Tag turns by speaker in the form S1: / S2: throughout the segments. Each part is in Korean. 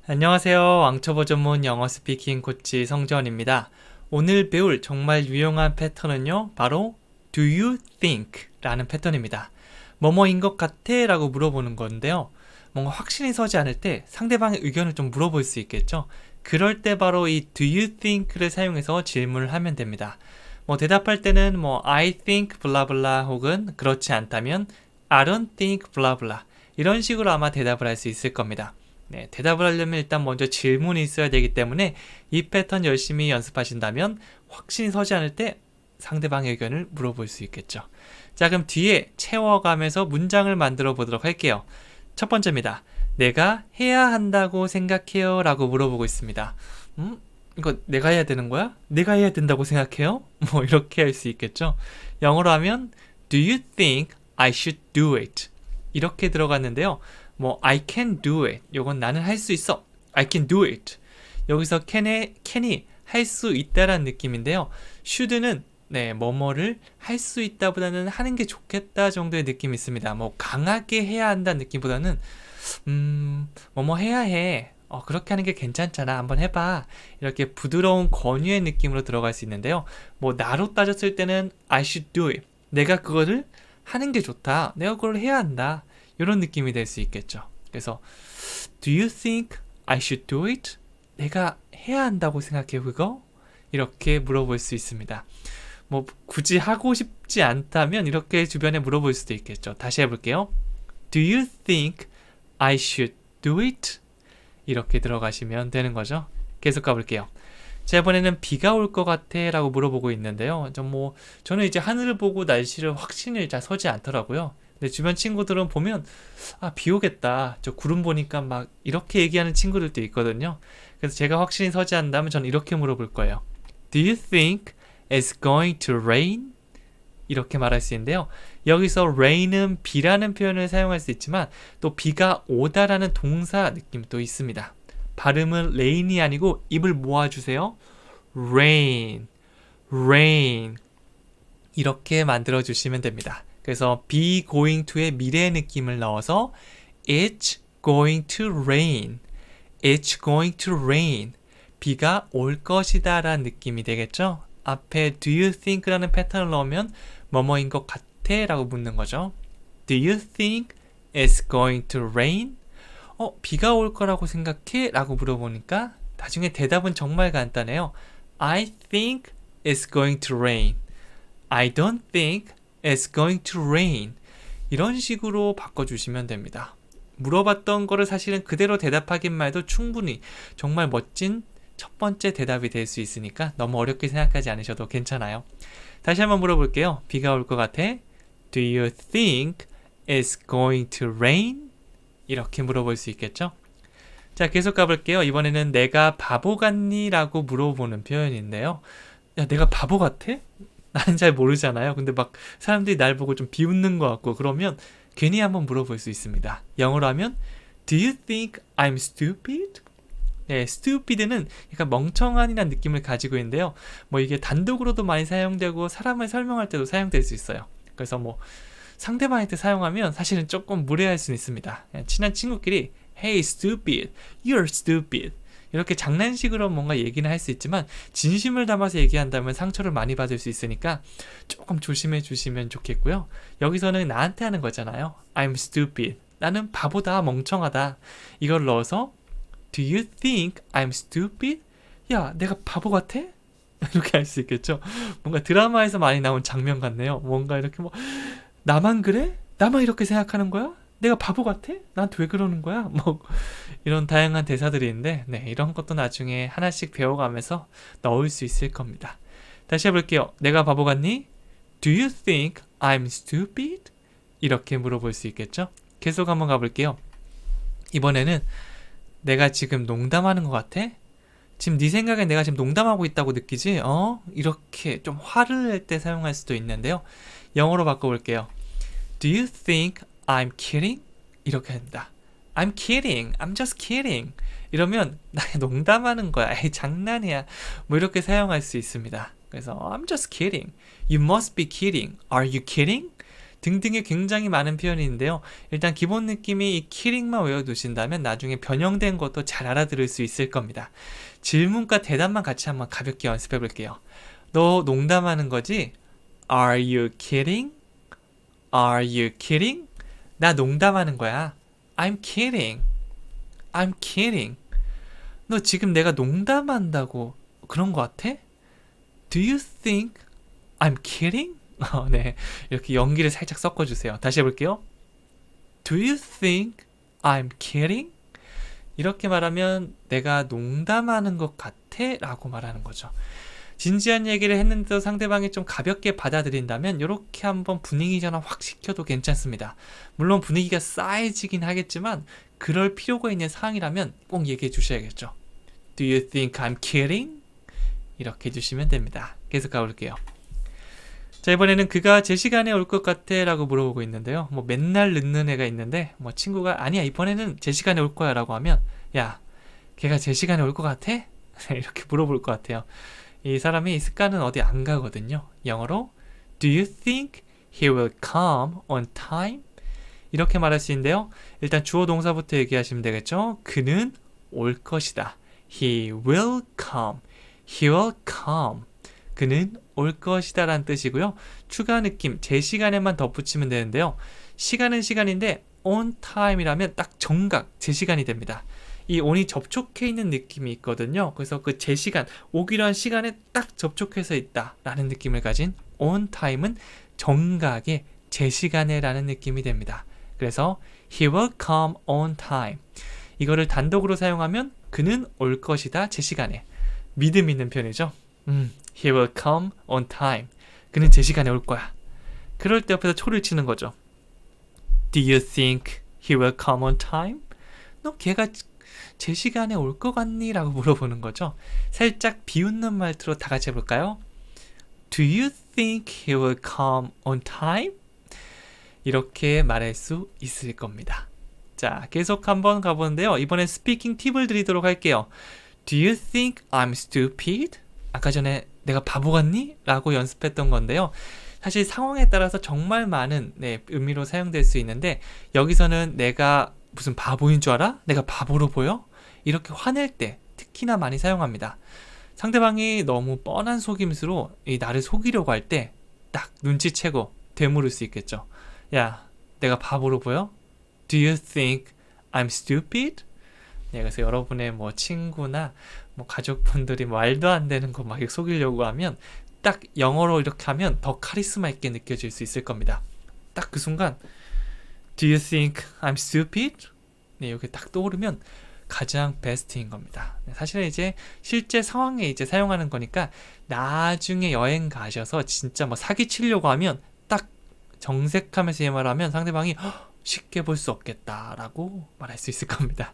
S1: 안녕하세요. 왕초보 전문 영어 스피킹 코치 성재원입니다. 오늘 배울 정말 유용한 패턴은요, 바로 Do you think? 라는 패턴입니다. 뭐뭐인 것 같아? 라고 물어보는 건데요. 뭔가 확신이 서지 않을 때 상대방의 의견을 좀 물어볼 수 있겠죠? 그럴 때 바로 이 Do you think를 사용해서 질문을 하면 됩니다. 대답할 때는 I think 블라블라 혹은 그렇지 않다면 I don't think 블라블라 이런 식으로 아마 대답을 할 수 있을 겁니다. 네, 대답을 하려면 일단 먼저 질문이 있어야 되기 때문에 이 패턴 열심히 연습하신다면 확신이 서지 않을 때 상대방의 의견을 물어볼 수 있겠죠. 자, 그럼 뒤에 채워가면서 문장을 만들어 보도록 할게요. 첫 번째입니다. 내가 해야 한다고 생각해요? 라고 물어보고 있습니다. 이거 내가 해야 되는 거야? 내가 해야 된다고 생각해요? 이렇게 할 수 있겠죠. 영어로 하면 Do you think I should do it? 이렇게 들어갔는데요. I can do it. 요건 나는 할 수 있어. I can do it. 여기서 can이 할 수 있다라는 느낌인데요. should는 뭐뭐를 할 수 있다보다는 하는 게 좋겠다 정도의 느낌이 있습니다. 강하게 해야 한다는 느낌보다는 뭐뭐 해야 해. 그렇게 하는 게 괜찮잖아. 한번 해봐. 이렇게 부드러운 권유의 느낌으로 들어갈 수 있는데요. 나로 따졌을 때는 I should do it. 내가 그거를 하는 게 좋다. 내가 그걸 해야 한다. 이런 느낌이 될 수 있겠죠. 그래서 Do you think I should do it? 내가 해야 한다고 생각해 그거? 이렇게 물어볼 수 있습니다. 굳이 하고 싶지 않다면 이렇게 주변에 물어볼 수도 있겠죠. 다시 해볼게요. Do you think I should do it? 이렇게 들어가시면 되는 거죠. 계속 가볼게요. 자, 이번에는 비가 올 것 같아 라고 물어보고 있는데요. 저는 이제 하늘을 보고 날씨를 확신이 잘 서지 않더라고요. 근데 주변 친구들은 보면 비 오겠다. 저 구름 보니까 막 이렇게 얘기하는 친구들도 있거든요. 그래서 제가 확신이 서지 않는다면 저는 이렇게 물어볼 거예요. Do you think it's going to rain? 이렇게 말할 수 있는데요. 여기서 rain은 비라는 표현을 사용할 수 있지만 또 비가 오다라는 동사 느낌도 있습니다. 발음은 rain이 아니고 입을 모아주세요. rain, rain 이렇게 만들어주시면 됩니다. 그래서 be going to의 미래의 느낌을 넣어서 It's going to rain. It's going to rain. 비가 올 것이다 라는 느낌이 되겠죠? 앞에 do you think 라는 패턴을 넣으면 뭐뭐인 것 같아? 라고 묻는 거죠. Do you think it's going to rain? 비가 올 거라고 생각해? 라고 물어보니까 나중에 대답은 정말 간단해요. I think it's going to rain. I don't think It's going to rain. 이런 식으로 바꿔주시면 됩니다. 물어봤던 거를 사실은 그대로 대답하기만 해도 충분히 정말 멋진 첫 번째 대답이 될 수 있으니까 너무 어렵게 생각하지 않으셔도 괜찮아요. 다시 한번 물어볼게요. 비가 올 것 같아? Do you think it's going to rain? 이렇게 물어볼 수 있겠죠? 자, 계속 가볼게요. 이번에는 내가 바보 같니? 라고 물어보는 표현인데요. 야, 내가 바보 같아? 나는 잘 모르잖아요. 근데 막 사람들이 날 보고 좀 비웃는 것 같고 그러면 괜히 한번 물어볼 수 있습니다. 영어로 하면 Do you think I'm stupid? 네, stupid는 약간 멍청한이라는 느낌을 가지고 있는데요. 이게 단독으로도 많이 사용되고 사람을 설명할 때도 사용될 수 있어요. 그래서 상대방한테 사용하면 사실은 조금 무례할 수는 있습니다. 친한 친구끼리 Hey stupid, you're stupid 이렇게 장난식으로 뭔가 얘기는 할 수 있지만 진심을 담아서 얘기한다면 상처를 많이 받을 수 있으니까 조금 조심해 주시면 좋겠고요. 여기서는 나한테 하는 거잖아요. I'm stupid. 나는 바보다, 멍청하다. 이걸 넣어서 Do you think I'm stupid? 야, 내가 바보 같아? 이렇게 할 수 있겠죠. 뭔가 드라마에서 많이 나온 장면 같네요. 뭔가 이렇게 나만 그래? 나만 이렇게 생각하는 거야? 내가 바보 같아? 나한테 왜 그러는 거야? 이런 다양한 대사들이 있는데 이런 것도 나중에 하나씩 배워가면서 넣을 수 있을 겁니다. 다시 해볼게요. 내가 바보 같니? Do you think I'm stupid? 이렇게 물어볼 수 있겠죠? 계속 한번 가볼게요. 이번에는 내가 지금 농담하는 것 같아? 지금 네 생각에 내가 지금 농담하고 있다고 느끼지? 이렇게 좀 화를 낼 때 사용할 수도 있는데요. 영어로 바꿔볼게요. Do you think I'm kidding? 이렇게 합니다. I'm kidding. I'm just kidding. 이러면 나 농담하는 거야. 에이, 장난이야. 이렇게 사용할 수 있습니다. 그래서 I'm just kidding. You must be kidding. Are you kidding? 등등의 굉장히 많은 표현이 있는데요. 일단 기본 느낌이 이 killing만 외워두신다면 나중에 변형된 것도 잘 알아들을 수 있을 겁니다. 질문과 대답만 같이 한번 가볍게 연습해 볼게요. 너 농담하는 거지? Are you kidding? Are you kidding? 나 농담하는 거야. I'm kidding. I'm kidding. 너 지금 내가 농담한다고 그런 거 같아? Do you think I'm kidding? 네, 이렇게 연기를 살짝 섞어주세요. 다시 해볼게요. Do you think I'm kidding? 이렇게 말하면 내가 농담하는 것 같아? 라고 말하는 거죠. 진지한 얘기를 했는데도 상대방이 좀 가볍게 받아들인다면 이렇게 한번 분위기 전환 확 시켜도 괜찮습니다. 물론 분위기가 싸해지긴 하겠지만 그럴 필요가 있는 상황이라면 꼭 얘기해 주셔야겠죠. Do you think I'm kidding? 이렇게 해주시면 됩니다. 계속 가볼게요. 자, 이번에는 그가 제 시간에 올 것 같아 라고 물어보고 있는데요. 뭐 맨날 늦는 애가 있는데 뭐 친구가 아니야 이번에는 제 시간에 올 거야 라고 하면 야 걔가 제 시간에 올 것 같아? 이렇게 물어볼 것 같아요. 이 사람이 습관은 어디 안 가거든요. 영어로 Do you think he will come on time? 이렇게 말할 수 있는데요. 일단 주어 동사부터 얘기하시면 되겠죠. 그는 올 것이다. He will come. He will come. 그는 올 것이다 라는 뜻이고요. 추가 느낌, 제 시간에만 덧붙이면 되는데요. 시간은 시간인데 on time이라면 딱 정각, 제 시간이 됩니다. 이 on이 접촉해 있는 느낌이 있거든요. 그래서 그 제 시간, 오기로 한 시간에 딱 접촉해서 있다 라는 느낌을 가진 on time은 정각의 제 시간에 라는 느낌이 됩니다. 그래서 he will come on time. 이거를 단독으로 사용하면 그는 올 것이다 제 시간에. 믿음 있는 편이죠. He will come on time. 그는 제 시간에 올 거야. 그럴 때 옆에서 초를 치는 거죠. Do you think he will come on time? 너 걔가 제 시간에 올 것 같니? 라고 물어보는 거죠. 살짝 비웃는 말투로 다 같이 해볼까요? Do you think he will come on time? 이렇게 말할 수 있을 겁니다. 자, 계속 한번 가보는데요. 이번엔 스피킹 팁을 드리도록 할게요. Do you think I'm stupid? 아까 전에 내가 바보 같니? 라고 연습했던 건데요. 사실 상황에 따라서 정말 많은 의미로 사용될 수 있는데 여기서는 내가 무슨 바보인 줄 알아? 내가 바보로 보여? 이렇게 화낼 때 특히나 많이 사용합니다. 상대방이 너무 뻔한 속임수로 나를 속이려고 할 때 딱 눈치채고 되물을 수 있겠죠. 야, 내가 바보로 보여? Do you think I'm stupid? 네, 그래서 여러분의 뭐 친구나 뭐 가족분들이 말도 안 되는 거 막 속이려고 하면 딱 영어로 이렇게 하면 더 카리스마 있게 느껴질 수 있을 겁니다. 딱 그 순간 Do you think I'm stupid? 네, 이렇게 딱 떠오르면 가장 베스트인 겁니다. 네, 사실은 이제 실제 상황에 이제 사용하는 거니까 나중에 여행 가셔서 진짜 뭐 사기치려고 하면 딱 정색하면서 이 말하면 상대방이 쉽게 볼 수 없겠다라고 말할 수 있을 겁니다.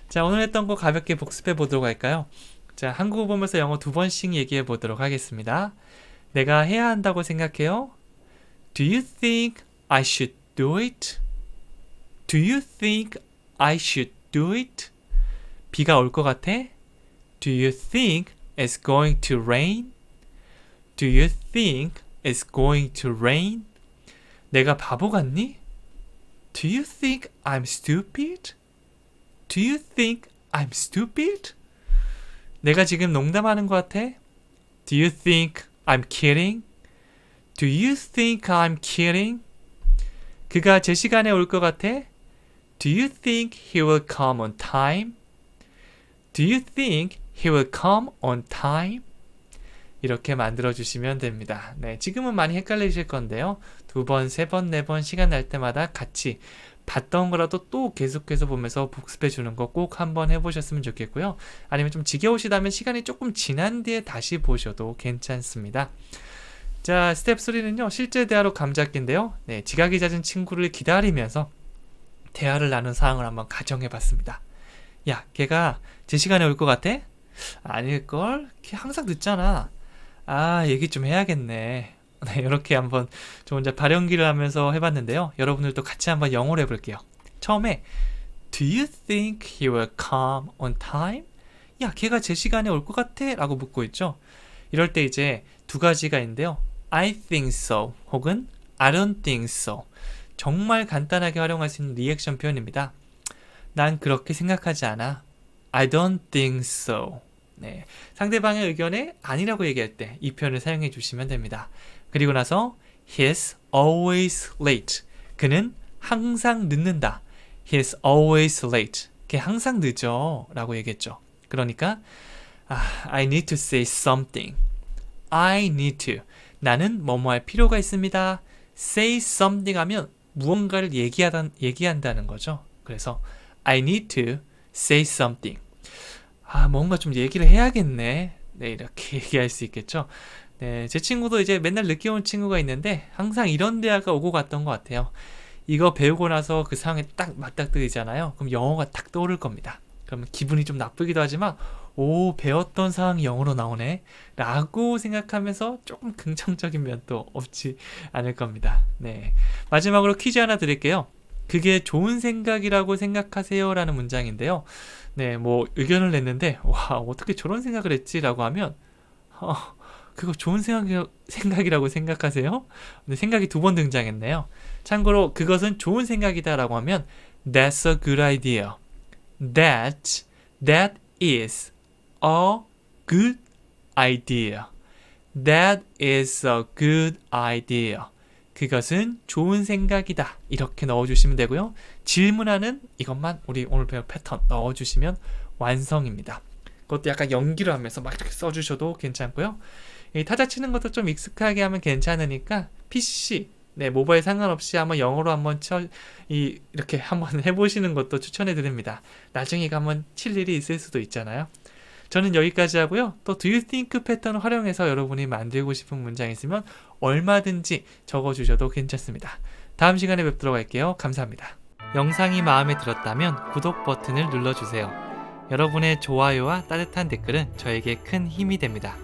S1: 자, 오늘 했던 거 가볍게 복습해 보도록 할까요? 자, 한국어 보면서 영어 2번씩 얘기해 보도록 하겠습니다. 내가 해야 한다고 생각해요? Do you think I should do it? Do you think I should do it? 비가 올 것 같아? Do you think it's going to rain? Do you think it's going to rain? 내가 바보 같니? Do you think I'm stupid? Do you think I'm stupid? 내가 지금 농담하는 것 같아? Do you think I'm kidding? Do you think I'm kidding? 그가 제 시간에 올 것 같아? Do you think he will come on time? Do you think he will come on time? 이렇게 만들어주시면 됩니다. 네, 지금은 많이 헷갈리실 건데요. 2번, 3번, 4번 시간 날 때마다 같이 봤던 거라도 또 계속해서 보면서 복습해 주는 거 꼭 한번 해보셨으면 좋겠고요. 아니면 좀 지겨우시다면 시간이 조금 지난 뒤에 다시 보셔도 괜찮습니다. 자, 스텝 3는요. 실제 대화로 감잡기인데요. 네, 지각이 잦은 친구를 기다리면서 대화를 나눈 상황을 한번 가정해 봤습니다. 야, 걔가 제 시간에 올 것 같아? 아닐걸? 걔 항상 늦잖아. 아, 얘기 좀 해야겠네. 네, 이렇게 한번 저 혼자 발연기를 하면서 해봤는데요. 여러분들도 같이 한번 영어로 해볼게요. 처음에 Do you think he will come on time? 야, 걔가 제 시간에 올 것 같아? 라고 묻고 있죠. 이럴 때 이제 두 가지가 있는데요. I think so 혹은 I don't think so. 정말 간단하게 활용할 수 있는 리액션 표현입니다. 난 그렇게 생각하지 않아. I don't think so. 네, 상대방의 의견에 아니라고 얘기할 때 이 표현을 사용해 주시면 됩니다. 그리고 나서 He's always late. 그는 항상 늦는다. He's always late. 걔 항상 늦어 라고 얘기했죠. 그러니까 I need to say something. I need to. 나는 뭐뭐 할 필요가 있습니다. Say something 하면 무언가를 얘기한다는 거죠. 그래서 I need to say something. 뭔가 좀 얘기를 해야겠네. 네, 이렇게 얘기할 수 있겠죠. 네, 제 친구도 이제 맨날 늦게 온 친구가 있는데 항상 이런 대화가 오고 갔던 것 같아요. 이거 배우고 나서 그 상황에 딱 맞닥뜨리잖아요. 그럼 영어가 딱 떠오를 겁니다. 그러면 기분이 좀 나쁘기도 하지만 배웠던 상황이 영어로 나오네 라고 생각하면서 조금 긍정적인 면도 없지 않을 겁니다. 네, 마지막으로 퀴즈 하나 드릴게요. 그게 좋은 생각이라고 생각하세요? 라는 문장인데요. 네, 뭐 의견을 냈는데 와, 어떻게 저런 생각을 했지? 라고 하면 그거 좋은 생각이라고 생각하세요? 근데 생각이 두 번 등장했네요. 참고로 그것은 좋은 생각이다 라고 하면 That's a good idea. That is a good idea. That is a good idea. 그것은 좋은 생각이다. 이렇게 넣어주시면 되고요. 질문하는 이것만 우리 오늘 배울 패턴 넣어주시면 완성입니다. 그것도 약간 연기로 하면서 막 이렇게 써주셔도 괜찮고요. 타자 치는 것도 좀 익숙하게 하면 괜찮으니까 PC, 네, 모바일 상관없이 한번 영어로 한번 이렇게 한번 해보시는 것도 추천해 드립니다. 나중에 한번 칠 일이 있을 수도 있잖아요. 저는 여기까지 하고요. 또 Do you think 패턴을 활용해서 여러분이 만들고 싶은 문장 있으면 얼마든지 적어주셔도 괜찮습니다. 다음 시간에 뵙도록 할게요. 감사합니다. 영상이 마음에 들었다면 구독 버튼을 눌러주세요. 여러분의 좋아요와 따뜻한 댓글은 저에게 큰 힘이 됩니다.